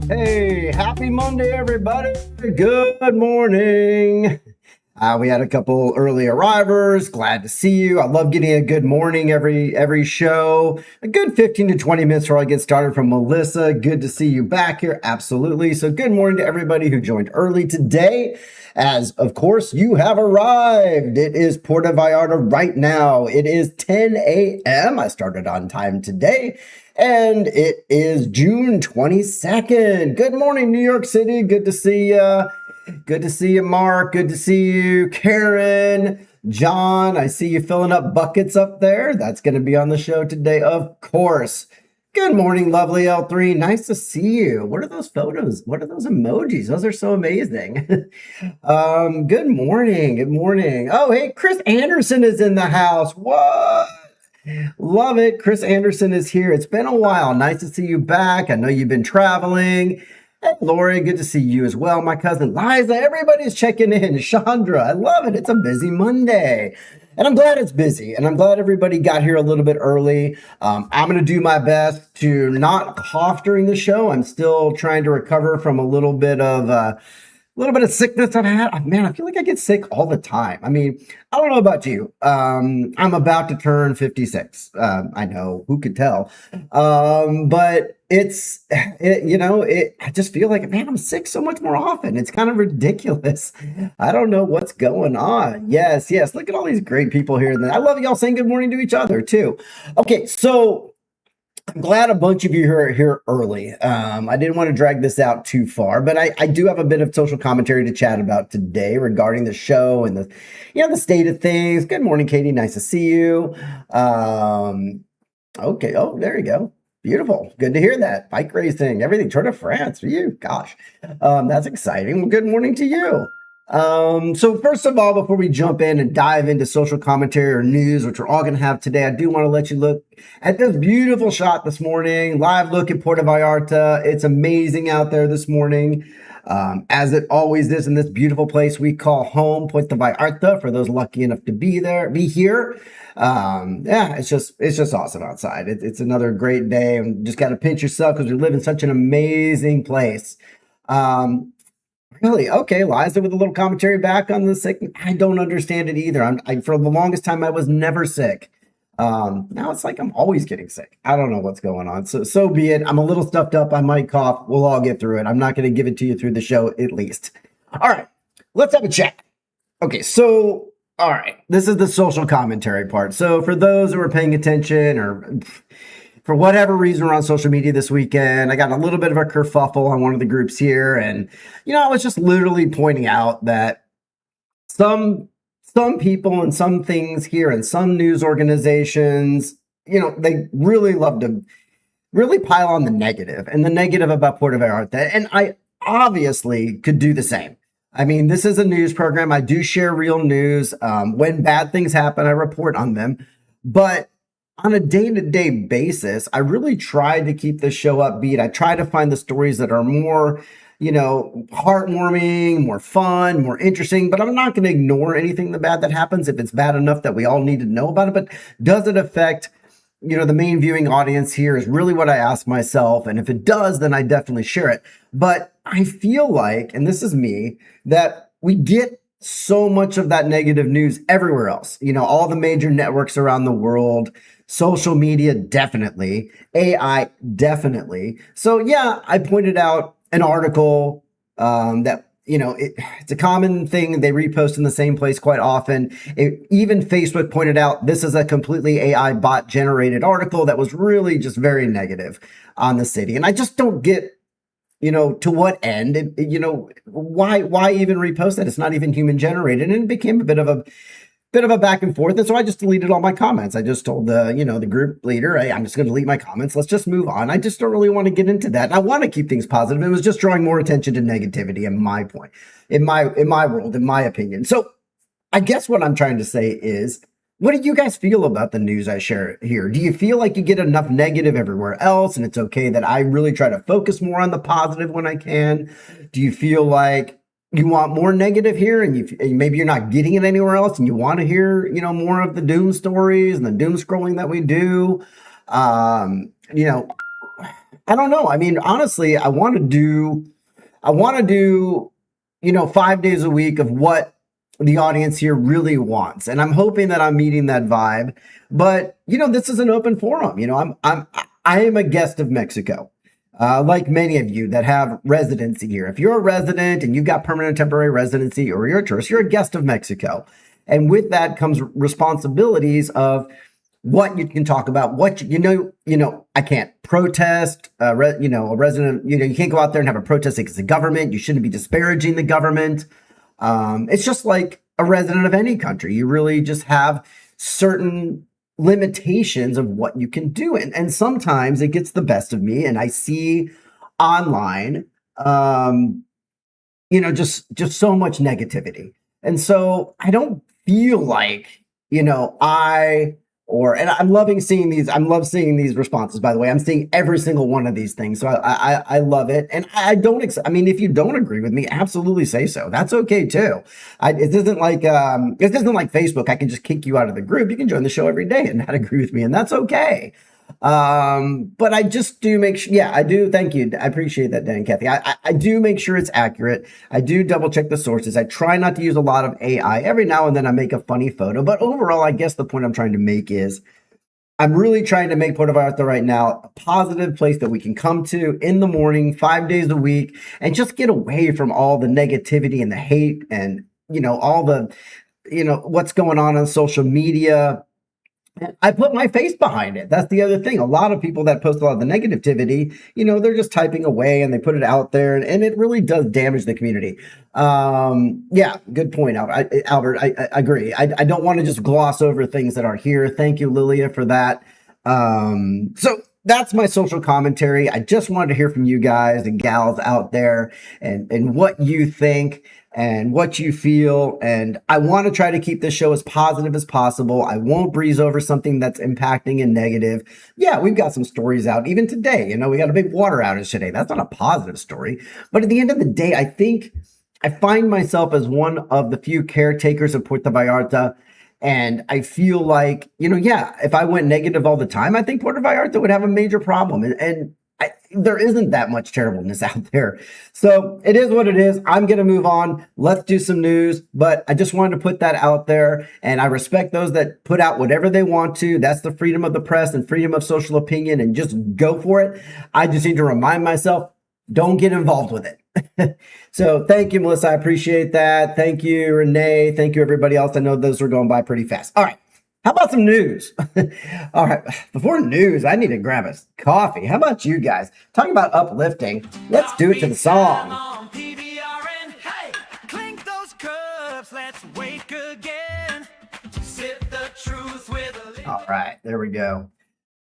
Hey, happy Monday, everybody. Good morning. We had a couple early arrivers. Glad to see you. I love getting a good morning every show. A good 15 to 20 minutes before I get started from Melissa. Good to see you back here. Absolutely. So good morning to everybody who joined early today. As of course you have arrived. It is Puerto Vallarta right now. It is 10 a.m. I started on time today. And it is June 22nd. Good morning, New York City. Good to see you. Good to see you, Mark. Good to see you, Karen, John. I see you filling up buckets up there. That's going to be on the show today, of course. Good morning, lovely L3. Nice to see you. What are those photos? What are those emojis? Those are so amazing. Good morning. Good morning. Oh, hey, Chris Anderson is in the house. What? Love it. Chris Anderson is here. It's been a while. Nice to see you back. I know you've been traveling. Hey, Lori, good to see you as well. My cousin Liza, everybody's checking in. Chandra, I love it. It's a busy Monday. And I'm glad it's busy. And I'm glad everybody got here a little bit early. I'm going to do my best to not cough during the show. I'm still trying to recover from a little bit of sickness I've had. Man, I feel like I get sick all the time. I mean, I don't know about you. I'm about to turn 56. I know, who could tell? But I just feel like, man, I'm sick so much more often. It's kind of ridiculous. I don't know what's going on. Yes. Look at all these great people here. I love y'all saying good morning to each other too. Okay, so I'm glad a bunch of you are here early. I didn't want to drag this out too far, but I do have a bit of social commentary to chat about today regarding the show and the state of things. Good morning, Katie. Nice to see you. Okay. Oh, there you go. Beautiful. Good to hear that. Bike racing, everything. Tour de France for you. Gosh, that's exciting. Well, good morning to you. So first of all, before we jump in and dive into social commentary or news, which we're all going to have today, I do want to let you look at this beautiful shot this morning. Live look at Puerto Vallarta. It's amazing out there this morning. As it always is in this beautiful place we call home, Puerto Vallarta, for those lucky enough to be here. It's just awesome outside. It's another great day, and just got to pinch yourself because we live in such an amazing place. Really? Okay, Liza with a little commentary back on the sick. I don't understand it either. For the longest time, I was never sick. Now it's like I'm always getting sick. I don't know what's going on. So be it. I'm a little stuffed up. I might cough. We'll all get through it. I'm not going to give it to you through the show, at least. All right, let's have a chat. Okay, so, all right, this is the social commentary part. So for those who are paying attention or for whatever reason, we're on social media this weekend, I got a little bit of a kerfuffle on one of the groups here. And, I was just literally pointing out that some people and some things here and some news organizations, they really love to really pile on the negative about Puerto Vallarta. And I obviously could do the same. I mean, this is a news program. I do share real news. When bad things happen, I report on them. But on a day-to-day basis, I really try to keep the show upbeat. I try to find the stories that are more, heartwarming, more fun, more interesting, but I'm not going to ignore anything the bad that happens if it's bad enough that we all need to know about it. But does it affect, the main viewing audience here is really what I ask myself. And if it does, then I definitely share it. But I feel like, and this is me, that we get so much of that negative news everywhere else. All the major networks around the world, social media, definitely, AI, definitely. So yeah, I pointed out an article that, it's a common thing. They repost in the same place quite often. Even Facebook pointed out this is a completely AI bot generated article that was really just very negative on the city. And I just don't get, to what end, why even repost that? It's not even human generated. And it became a bit of a back and forth. And so I just deleted all my comments. I just told the group leader, hey, I'm just going to delete my comments. Let's just move on. I just don't really want to get into that. And I want to keep things positive. It was just drawing more attention to negativity in my point, in my world, in my opinion. So I guess what I'm trying to say is, what do you guys feel about the news I share here? Do you feel like you get enough negative everywhere else and it's okay that I really try to focus more on the positive when I can? Do you feel like you want more negative here and maybe you're not getting it anywhere else and you want to hear, more of the doom stories and the doom scrolling that we do? I don't know. I mean, honestly, I want to do, 5 days a week of what the audience here really wants. And I'm hoping that I'm meeting that vibe. But, this is an open forum. I am a guest of Mexico. Like many of you that have residency here. If you're a resident and you've got permanent temporary residency or you're a tourist, you're a guest of Mexico. And with that comes responsibilities of what you can talk about, I can't protest, a resident, you can't go out there and have a protest against the government. You shouldn't be disparaging the government. It's just like a resident of any country. You really just have certain limitations of what you can do. And sometimes it gets the best of me. And I see online, just so much negativity. And so I don't feel like, and I'm loving seeing these. I love seeing these responses, by the way. I'm seeing every single one of these things. So I love it. And if you don't agree with me, absolutely say so. That's okay too. It isn't like Facebook. I can just kick you out of the group. You can join the show every day and not agree with me. And that's okay. But I just do make sure, I do. Thank you. I appreciate that, Dan and Kathy. I do make sure it's accurate. I do double check the sources. I try not to use a lot of AI. Every now and then I make a funny photo, but overall, I guess the point I'm trying to make is I'm really trying to make Puerto Vallarta right now a positive place that we can come to in the morning, 5 days a week, and just get away from all the negativity and the hate and, all the, what's going on social media. I put my face behind it. That's the other thing. A lot of people that post a lot of the negativity, they're just typing away and they put it out there and it really does damage the community. Good point, Albert. I agree. I don't want to just gloss over things that are here. Thank you, Lilia, for that. So that's my social commentary. I just wanted to hear from you guys and gals out there and what you think and what you feel. And I want to try to keep this show as positive as possible. I won't breeze over something that's impacting and negative. Yeah, we've got some stories out. Even today, we got a big water outage today. That's not a positive story. But at the end of the day, I think I find myself as one of the few caretakers of Puerto Vallarta. And I feel like, if I went negative all the time, I think Puerto Vallarta would have a major problem. And there isn't that much terribleness out there. So it is what it is. I'm going to move on. Let's do some news. But I just wanted to put that out there. And I respect those that put out whatever they want to. That's the freedom of the press and freedom of social opinion, and just go for it. I just need to remind myself, don't get involved with it. So thank you, Melissa. I appreciate that. Thank you, Renee. Thank you, everybody else. I know those are going by pretty fast. All right. How about some news? All right. Before news, I need to grab a coffee. How about you guys? Talking about uplifting. Let's do it to the song. On PVRN. Hey, clink those cups. Let's wake again. Sip the truth with a little. All right. There we go.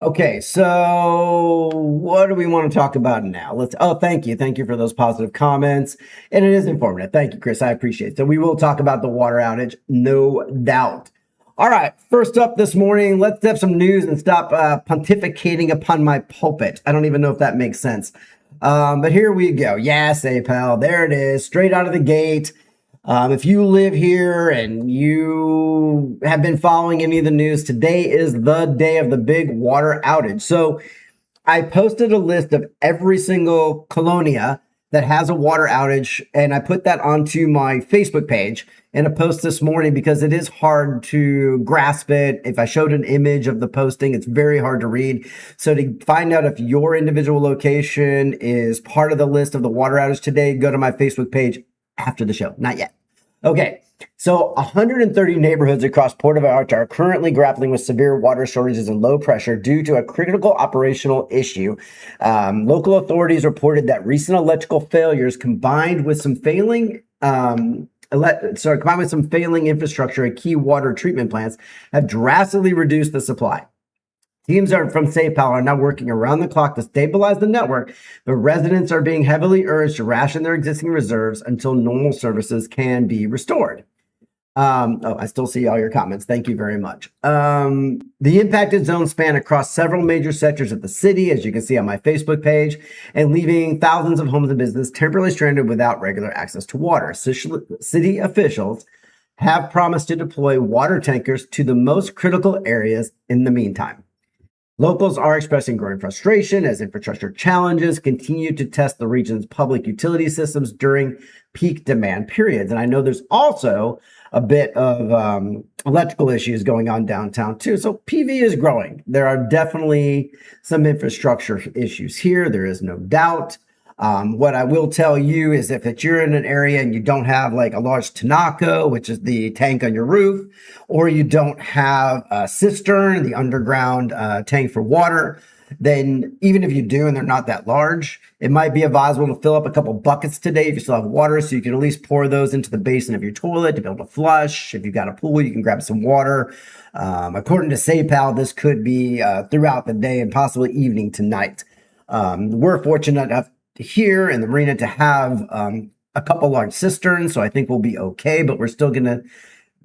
Okay, so what do we want to talk about now? Thank you. Thank you for those positive comments. And it is informative. Thank you, Chris. I appreciate it. So we will talk about the water outage, no doubt. All right, first up this morning, let's have some news and stop pontificating upon my pulpit. I don't even know if that makes sense. But here we go. Yes, pal. There it is, straight out of the gate. If you live here and you have been following any of the news, today is the day of the big water outage. So I posted a list of every single colonia that has a water outage, and I put that onto my Facebook page in a post this morning because it is hard to grasp it. If I showed an image of the posting, it's very hard to read. So to find out if your individual location is part of the list of the water outage today, go to my Facebook page after the show. Not yet. Okay, so 130 neighborhoods across Puerto Vallarta are currently grappling with severe water shortages and low pressure due to a critical operational issue. Local authorities reported that recent electrical failures combined with some failing infrastructure at key water treatment plants have drastically reduced the supply. Teams from SafePal are now working around the clock to stabilize the network, but residents are being heavily urged to ration their existing reserves until normal services can be restored. I still see all your comments. Thank you very much. The impacted zones span across several major sectors of the city, as you can see on my Facebook page, and leaving thousands of homes and businesses temporarily stranded without regular access to water. City officials have promised to deploy water tankers to the most critical areas in the meantime. Locals are expressing growing frustration as infrastructure challenges continue to test the region's public utility systems during peak demand periods. And I know there's also a bit of electrical issues going on downtown too. So PV is growing. There are definitely some infrastructure issues here. There is no doubt. What I will tell you is if you're in an area and you don't have like a large Tinaco, which is the tank on your roof, or you don't have a cistern, the underground tank for water, then even if you do and they're not that large, it might be advisable to fill up a couple buckets today if you still have water, so you can at least pour those into the basin of your toilet to be able to flush. If you've got a pool, you can grab some water. According to SayPal, this could be throughout the day and possibly evening tonight. We're fortunate enough here in the marina to have a couple large cisterns, so I think we'll be okay, but we're still going to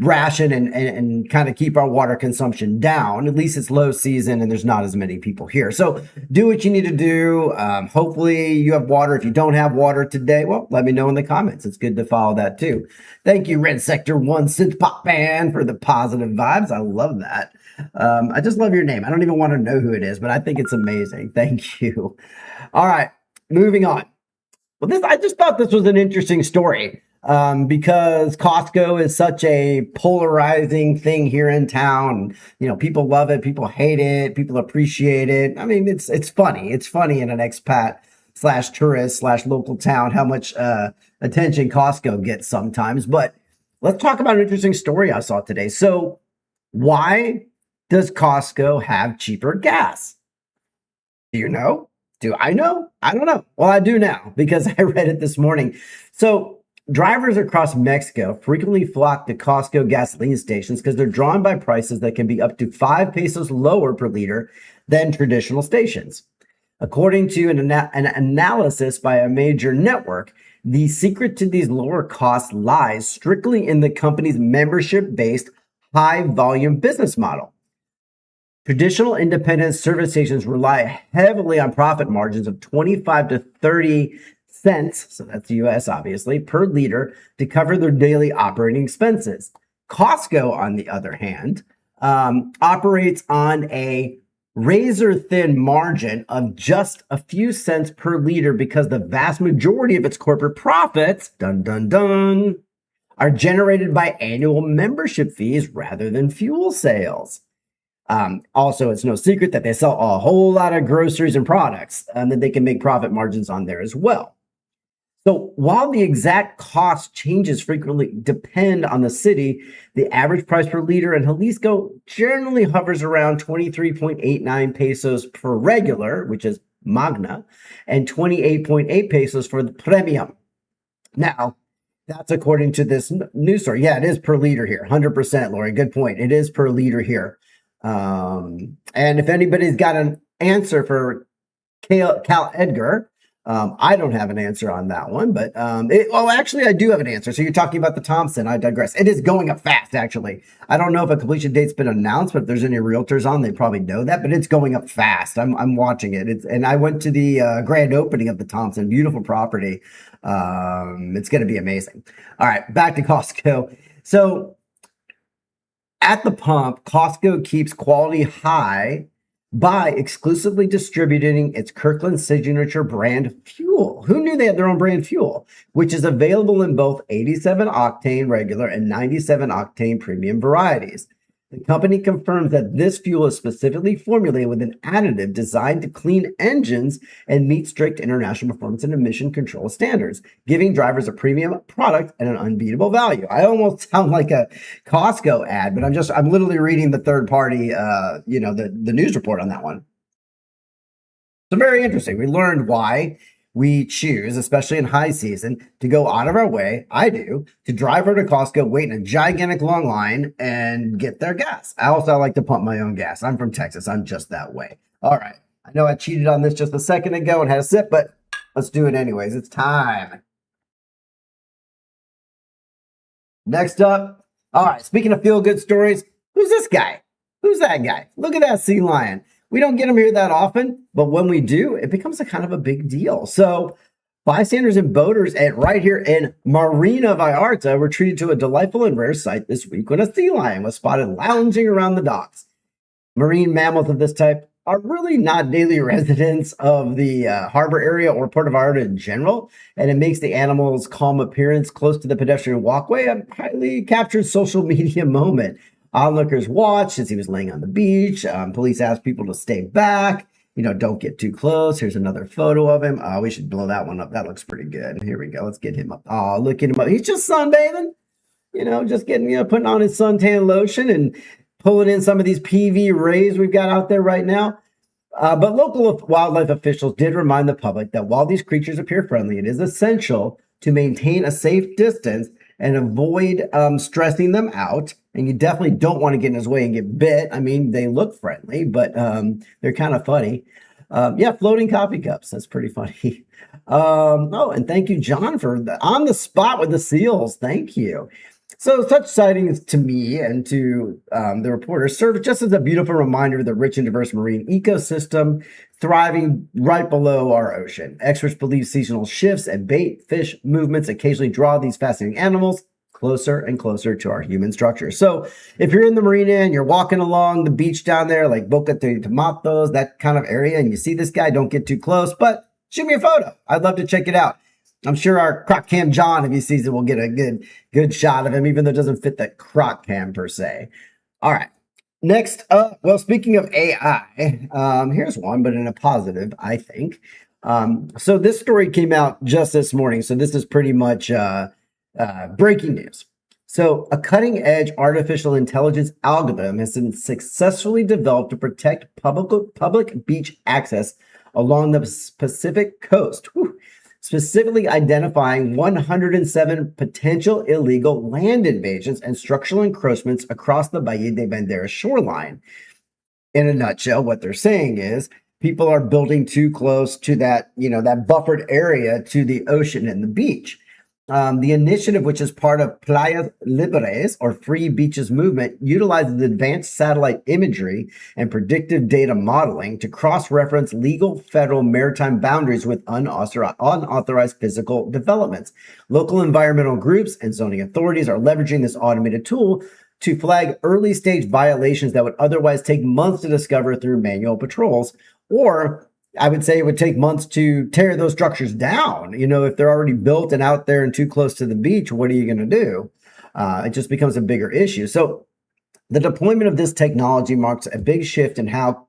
ration and kind of keep our water consumption down. At least it's low season and there's not as many people here. So do what you need to do. Hopefully you have water. If you don't have water today, well, let me know in the comments. It's good to follow that too. Thank you, Red Sector 1 Synth Pop Band, for the positive vibes. I love that. I just love your name. I don't even want to know who it is, but I think it's amazing. Thank you. All right, moving on. Well, I just thought this was an interesting story. Because Costco is such a polarizing thing here in town. You know, people love it, people hate it, people appreciate it. I mean, it's funny. It's funny in an expat / tourist / local town how much attention Costco gets sometimes. But let's talk about an interesting story I saw today. So why does Costco have cheaper gas? Do you know? Do I know? I don't know. Well, I do now because I read it this morning. So drivers across Mexico frequently flock to Costco gasoline stations because they're drawn by prices that can be up to 5 pesos lower per liter than traditional stations. According to an analysis by a major network, the secret to these lower costs lies strictly in the company's membership-based high-volume business model. Traditional independent service stations rely heavily on profit margins of 25 to 30 cents, so that's US obviously, per liter to cover their daily operating expenses. Costco, on the other hand, operates on a razor thin margin of just a few cents per liter because the vast majority of its corporate profits, dun dun dun, are generated by annual membership fees rather than fuel sales. Also, it's no secret that they sell a whole lot of groceries and products that they can make profit margins on there as well. So while the exact cost changes frequently depend on the city, the average price per liter in Jalisco generally hovers around 23.89 pesos per regular, which is Magna, and 28.8 pesos for the Premium. Now, that's according to this news story. Yeah, it is per liter here. 100%, Lori. Good point. It is per liter here. And if anybody's got an answer for Cal Edgar, I don't have an answer on that one, but actually, I do have an answer. So you're talking about the Thompson. I digress. It is going up fast, actually. I don't know if a completion date's been announced, but if there's any realtors on, they probably know that. But it's going up fast. I'm watching it. And I went to the grand opening of the Thompson. Beautiful property. It's going to be amazing. All right, back to Costco. So at the pump, Costco keeps quality high by exclusively distributing its Kirkland Signature brand fuel. Who knew they had their own brand fuel, which is available in both 87 octane regular and 97 octane premium varieties. The company confirms that this fuel is specifically formulated with an additive designed to clean engines and meet strict international performance and emission control standards, giving drivers a premium product at an unbeatable value. I almost sound like a Costco ad, but I'm literally reading the third party, the news report on that one. So very interesting. We learned why we choose, especially in high season, to go out of our way, I do, to drive over to Costco, wait in a gigantic long line, and get their gas. I like to pump my own gas. I'm from Texas. I'm just that way. All right. I know I cheated on this just a second ago and had a sip, but let's do it anyways. It's time. Next up. All right. Speaking of feel-good stories, who's this guy? Who's that guy? Look at that sea lion. We don't get them here that often, but when we do, it becomes a kind of a big deal. So bystanders and boaters right here in Marina Vallarta were treated to a delightful and rare sight this week when a sea lion was spotted lounging around the docks. Marine mammals of this type are really not daily residents of the harbor area or Puerto Vallarta in general, and it makes the animal's calm appearance close to the pedestrian walkway a highly captured social media moment. Onlookers watched as he was laying on the beach. Police asked people to stay back. Don't get too close. Here's another photo of him. We should blow that one up. That looks pretty good. Here we go. Let's get him up. Oh, look at him up. He's just sunbathing. Just getting, putting on his suntan lotion and pulling in some of these PV rays we've got out there right now. But local wildlife officials did remind the public that while these creatures appear friendly, it is essential to maintain a safe distance and avoid stressing them out. And you definitely don't want to get in his way and get bit. I mean, they look friendly, but they're kind of funny. Floating coffee cups. That's pretty funny. And thank you, John, for on the spot with the seals. Thank you. So such sightings to me and to the reporters serve just as a beautiful reminder of the rich and diverse marine ecosystem thriving right below our ocean. Experts believe seasonal shifts and bait fish movements occasionally draw these fascinating animals closer and closer to our human structure. So if you're in the marina and you're walking along the beach down there, like Boca de Tomatos, that kind of area, and you see this guy, don't get too close, but shoot me a photo. I'd love to check it out. I'm sure our croc cam John, if he sees it, will get a good shot of him, even though it doesn't fit the croc cam per se. All right. Next up, well, speaking of AI, here's one, but in a positive, I think. So this story came out just this morning. So this is pretty much breaking news. So a cutting-edge artificial intelligence algorithm has been successfully developed to protect public beach access along the Pacific coast. Whew. Specifically identifying 107 potential illegal land invasions and structural encroachments across the Bahia de Bandeira shoreline. In a nutshell, what they're saying is people are building too close to that, that buffered area to the ocean and the beach. The initiative, which is part of Playas Libres, or Free Beaches movement, utilizes advanced satellite imagery and predictive data modeling to cross-reference legal federal maritime boundaries with unauthorized physical developments. Local environmental groups and zoning authorities are leveraging this automated tool to flag early-stage violations that would otherwise take months to discover through manual patrols, or I would say it would take months to tear those structures down. If they're already built and out there and too close to the beach, what are you going to do? It just becomes a bigger issue. So the deployment of this technology marks a big shift in how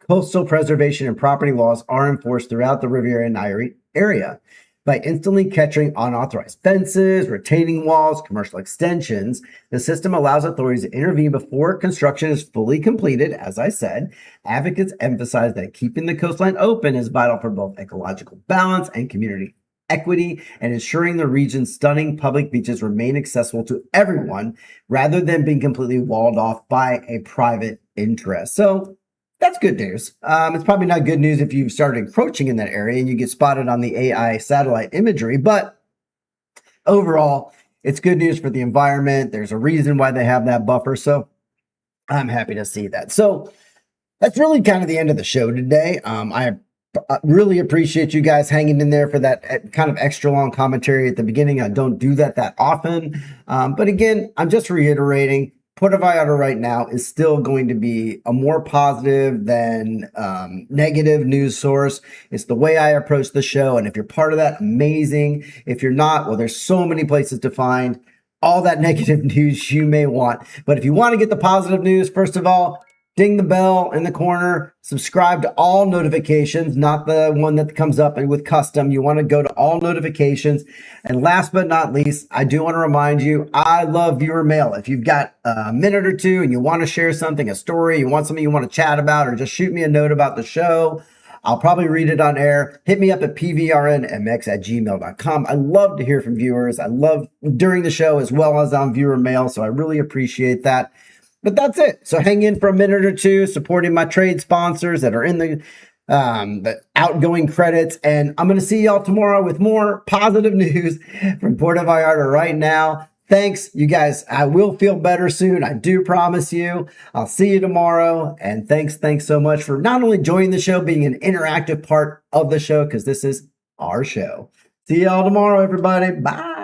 coastal preservation and property laws are enforced throughout the Riviera and Nayarit area. By instantly catching unauthorized fences, retaining walls, commercial extensions, the system allows authorities to intervene before construction is fully completed. As I said, advocates emphasize that keeping the coastline open is vital for both ecological balance and community equity, and ensuring the region's stunning public beaches remain accessible to everyone rather than being completely walled off by a private interest. So that's good news. It's probably not good news if you've started encroaching in that area and you get spotted on the AI satellite imagery, but overall, it's good news for the environment. There's a reason why they have that buffer, so I'm happy to see that. So that's really kind of the end of the show today. I really appreciate you guys hanging in there for that kind of extra long commentary at the beginning. I don't do that often, but again, I'm just reiterating, Puerto Vallarta right now is still going to be a more positive than negative news source. It's the way I approach the show. And if you're part of that, amazing. If you're not, well, there's so many places to find all that negative news you may want. But if you want to get the positive news, first of all, ding the bell in the corner, subscribe to all notifications, not the one that comes up with custom. You want to go to all notifications. And last but not least, I do want to remind you, I love viewer mail. If you've got a minute or two and you want to share something, a story, you want something you want to chat about, or just shoot me a note about the show, I'll probably read it on air. Hit me up at pvrnmx@gmail.com. I love to hear from viewers. I love during the show as well as on viewer mail. So I really appreciate that. But that's it. So hang in for a minute or two, supporting my trade sponsors that are in the outgoing credits. And I'm going to see y'all tomorrow with more positive news from Puerto Vallarta right now. Thanks, you guys. I will feel better soon. I do promise you. I'll see you tomorrow. And thanks so much for not only joining the show, being an interactive part of the show, because this is our show. See y'all tomorrow, everybody. Bye.